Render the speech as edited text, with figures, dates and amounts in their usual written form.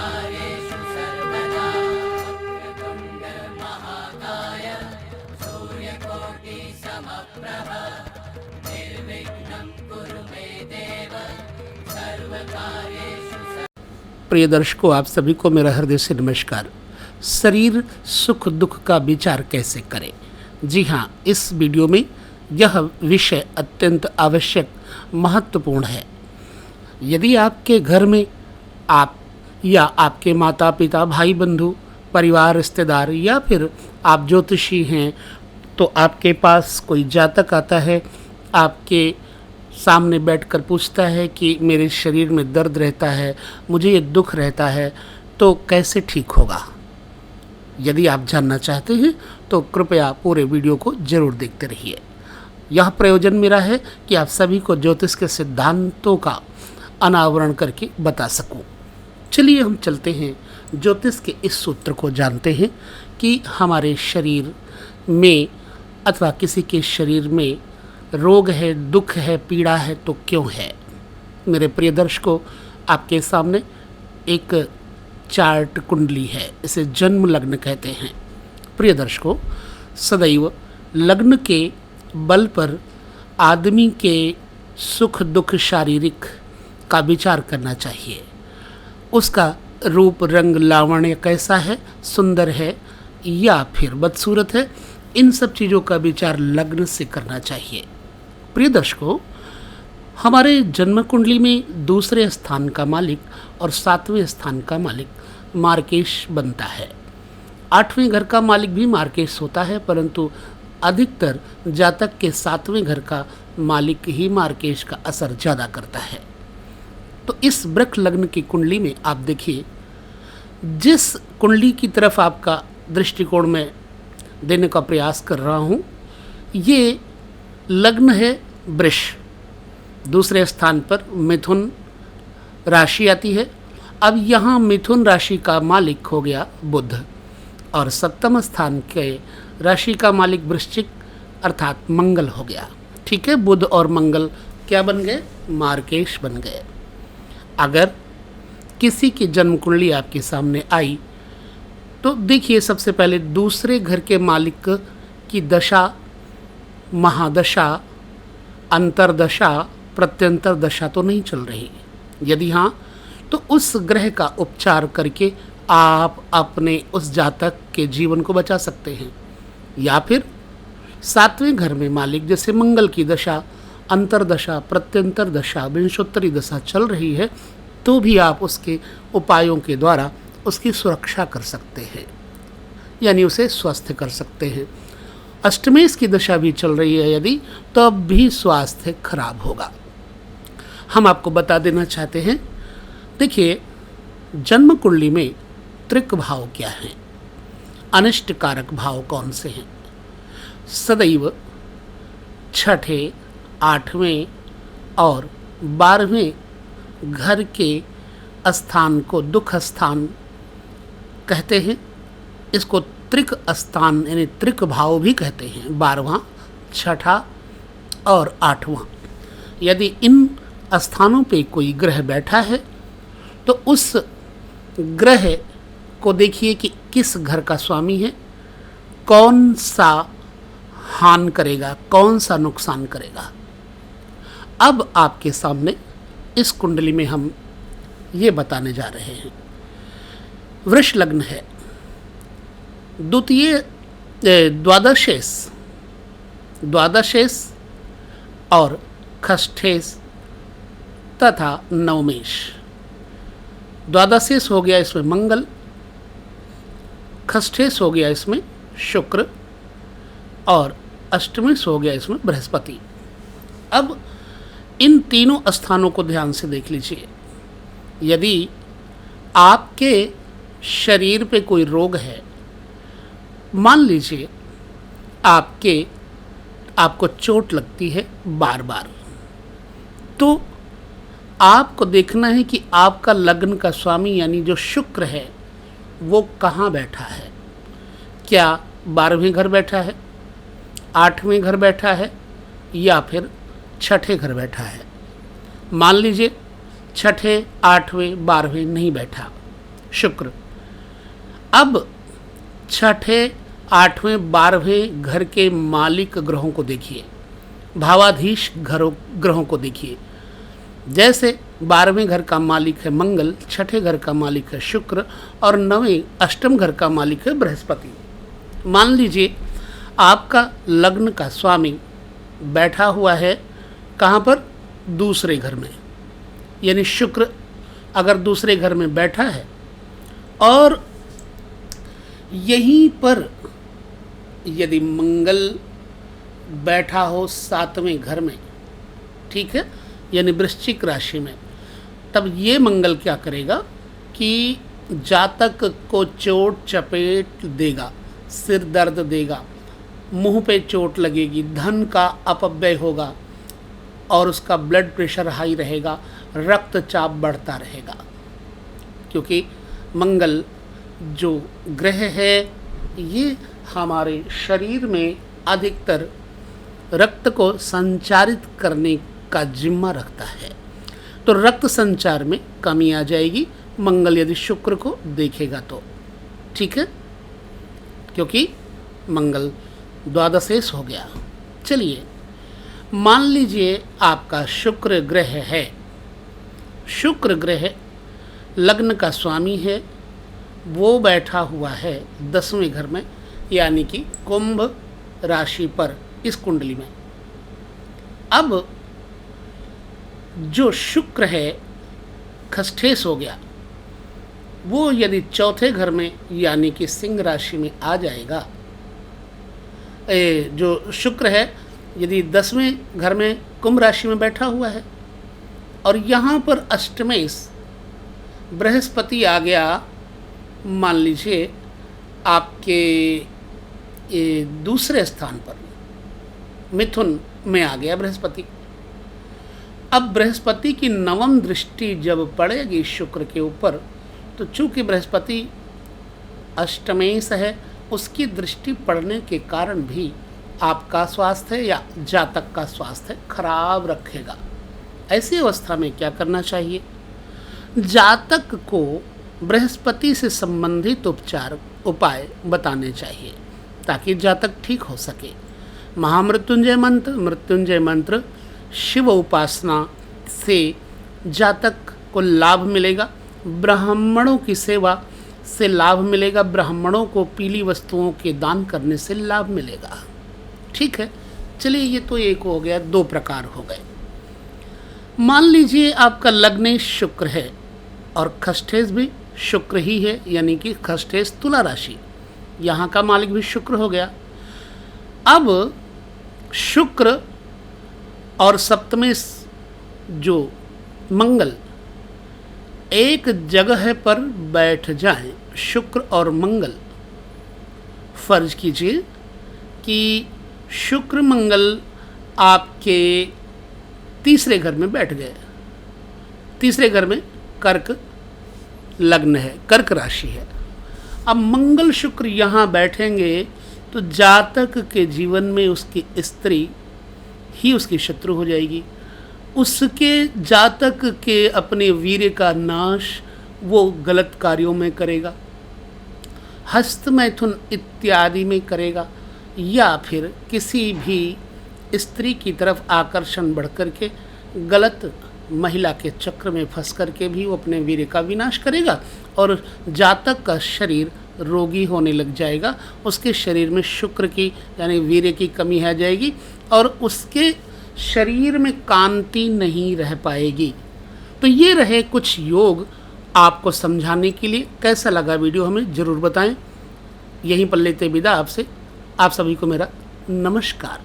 सर्वकार्येषु सर्वदा वक्रतुण्डमहाकाय सूर्यकोटिसमप्रभ निर्विघ्नं कुरु मे देव सर्वकार्येषु। प्रिय दर्शकों, आप सभी को मेरा हृदय से नमस्कार। शरीर सुख दुख का विचार कैसे करें? जी हाँ, इस वीडियो में यह विषय अत्यंत आवश्यक महत्वपूर्ण है। यदि आपके घर में आप या आपके माता पिता, भाई बंधु, परिवार, रिश्तेदार या फिर आप ज्योतिषी हैं, तो आपके पास कोई जातक आता है, आपके सामने बैठकर पूछता है कि मेरे शरीर में दर्द रहता है, मुझे ये दुख रहता है, तो कैसे ठीक होगा? यदि आप जानना चाहते हैं तो कृपया पूरे वीडियो को जरूर देखते रहिए। यह प्रयोजन मेरा है कि आप सभी को ज्योतिष के सिद्धांतों का अनावरण करके बता सकूं। चलिए हम चलते हैं, ज्योतिष के इस सूत्र को जानते हैं कि हमारे शरीर में अथवा किसी के शरीर में रोग है, दुख है, पीड़ा है तो क्यों है। मेरे प्रिय दर्शकों, आपके सामने एक चार्ट कुंडली है, इसे जन्म लग्न कहते हैं। प्रिय दर्शकों, सदैव लग्न के बल पर आदमी के सुख दुख शारीरिक का विचार करना चाहिए। उसका रूप रंग लावण्य कैसा है, सुंदर है या फिर बदसूरत है, इन सब चीज़ों का विचार लग्न से करना चाहिए। प्रिय दर्शकों, हमारे जन्म कुंडली में दूसरे स्थान का मालिक और 7वें स्थान का मालिक मार्केश बनता है। 8वें घर का मालिक भी मार्केश होता है, परंतु अधिकतर जातक के 7वें घर का मालिक ही मार्केश का असर ज़्यादा करता है। तो इस वृक्ष लग्न की कुंडली में आप देखिए, जिस कुंडली की तरफ आपका दृष्टिकोण में देने का प्रयास कर रहा हूँ, ये लग्न है वृष। दूसरे स्थान पर मिथुन राशि आती है। अब यहाँ मिथुन राशि का मालिक हो गया बुध और 7वें स्थान के राशि का मालिक वृश्चिक अर्थात मंगल हो गया। ठीक है, बुध और मंगल क्या बन गए? मार्केश बन गए। अगर किसी की जन्म कुंडली आपके सामने आई तो देखिए, सबसे पहले दूसरे घर के मालिक की दशा, महादशा, अंतरदशा, प्रत्यंतर दशा तो नहीं चल रही। यदि हाँ, तो उस ग्रह का उपचार करके आप अपने उस जातक के जीवन को बचा सकते हैं। या फिर 7वें घर में मालिक जैसे मंगल की दशा, अंतरदशा, प्रत्यंतर दशा, विंशोत्तरी दशा चल रही है, तो भी आप उसके उपायों के द्वारा उसकी सुरक्षा कर सकते हैं, यानी उसे स्वस्थ कर सकते हैं। अष्टमेश की दशा भी चल रही है यदि, तो अब भी स्वास्थ्य खराब होगा। हम आपको बता देना चाहते हैं, देखिए, जन्म कुंडली में त्रिक भाव क्या है, अनिष्ट कारक भाव कौन से हैं। सदैव 6ठे, 8वें और 12वें घर के स्थान को दुख स्थान कहते हैं। इसको त्रिक स्थान यानी त्रिक भाव भी कहते हैं। 12वां, 6ठा और 8वां। यदि इन स्थानों पे कोई ग्रह बैठा है तो उस ग्रह को देखिए कि किस घर का स्वामी है, कौन सा हानि करेगा, कौन सा नुकसान करेगा। अब आपके सामने इस कुंडली में हम ये बताने जा रहे हैं। वृष लग्न है, द्वितीय द्वादशेश और खष्ठेश तथा नवमेश। द्वादशेश हो गया इसमें मंगल, खष्ठेश हो गया इसमें शुक्र और अष्टमेश हो गया इसमें बृहस्पति। अब इन तीनों स्थानों को ध्यान से देख लीजिए। यदि आपके शरीर पे कोई रोग है, मान लीजिए आपको चोट लगती है बार बार, तो आपको देखना है कि आपका लग्न का स्वामी यानी जो शुक्र है वो कहाँ बैठा है। क्या 12वें घर बैठा है, 8वें घर बैठा है या फिर 6ठे घर बैठा है। मान लीजिए 6ठे, 8वें, 12वें नहीं बैठा, शुक्र। अब छठे, आठवें, 12वें घर के मालिक ग्रहों को देखिए, भावाधीश ग्रहों को देखिए। जैसे 12वें घर का मालिक है मंगल, छठे घर का मालिक है शुक्र और 9वें अष्टम घर का मालिक है बृहस्पति। मान लीजिए आपका लग्न का स्वामी बैठा हुआ है कहाँ पर? दूसरे घर में, यानी शुक्र अगर दूसरे घर में बैठा है और यहीं पर यदि मंगल बैठा हो 7वें घर में, ठीक है, यानी वृश्चिक राशि में, तब ये मंगल क्या करेगा कि जातक को चोट चपेट देगा, सिर दर्द देगा, मुंह पे चोट लगेगी, धन का अपव्यय होगा और उसका ब्लड प्रेशर हाई रहेगा, रक्तचाप बढ़ता रहेगा। क्योंकि मंगल जो ग्रह है ये हमारे शरीर में अधिकतर रक्त को संचारित करने का जिम्मा रखता है, तो रक्त संचार में कमी आ जाएगी मंगल यदि शुक्र को देखेगा तो, ठीक है, क्योंकि मंगल द्वादशेश हो गया। चलिए मान लीजिए आपका शुक्र ग्रह है, शुक्र ग्रह लग्न का स्वामी है, वो बैठा हुआ है 10वें घर में, यानी कि कुंभ राशि पर इस कुंडली में। अब जो शुक्र है खष्ठेश हो गया, वो यदि चौथे घर में यानी कि सिंह राशि में आ जाएगा, जो शुक्र है यदि 10वें घर में कुंभ राशि में बैठा हुआ है और यहाँ पर अष्टमेश बृहस्पति आ गया, मान लीजिए आपके दूसरे स्थान पर मिथुन में आ गया बृहस्पति। अब बृहस्पति की 9वीं दृष्टि जब पड़ेगी शुक्र के ऊपर, तो चूंकि बृहस्पति अष्टमेश है, उसकी दृष्टि पड़ने के कारण भी आपका स्वास्थ्य या जातक का स्वास्थ्य खराब रखेगा। ऐसी अवस्था में क्या करना चाहिए? जातक को बृहस्पति से संबंधित उपाय बताने चाहिए ताकि जातक ठीक हो सके। महामृत्युंजय मंत्र, मृत्युंजय मंत्र, शिव उपासना से जातक को लाभ मिलेगा, ब्राह्मणों की सेवा से लाभ मिलेगा, ब्राह्मणों को पीली वस्तुओं के दान करने से लाभ मिलेगा। ठीक है, चलिए ये तो एक हो गया, 2 प्रकार हो गए। मान लीजिए आपका लग्न शुक्र है और खष्ठेश भी शुक्र ही है, यानी कि खष्ठेश तुला राशि, यहाँ का मालिक भी शुक्र हो गया। अब शुक्र और सप्तमें जो मंगल एक जगह पर बैठ जाएं, शुक्र और मंगल, फर्ज कीजिए कि शुक्र मंगल आपके तीसरे घर में बैठ गए, तीसरे घर में कर्क लग्न है, कर्क राशि है। अब मंगल शुक्र यहाँ बैठेंगे तो जातक के जीवन में उसकी स्त्री ही उसकी शत्रु हो जाएगी, उसके जातक के अपने वीर्य का नाश वो गलत कार्यों में करेगा, हस्त मैथुन इत्यादि में करेगा, या फिर किसी भी स्त्री की तरफ आकर्षण बढ़कर के गलत महिला के चक्र में फंस करके भी वो अपने वीर्य का विनाश करेगा और जातक का शरीर रोगी होने लग जाएगा, उसके शरीर में शुक्र की यानी वीर्य की कमी आ जाएगी और उसके शरीर में कांति नहीं रह पाएगी। तो ये रहे कुछ योग आपको समझाने के लिए। कैसा लगा वीडियो हमें ज़रूर बताएं। यहीं पर लेते विदा आपसे। आप सभी को मेरा नमस्कार।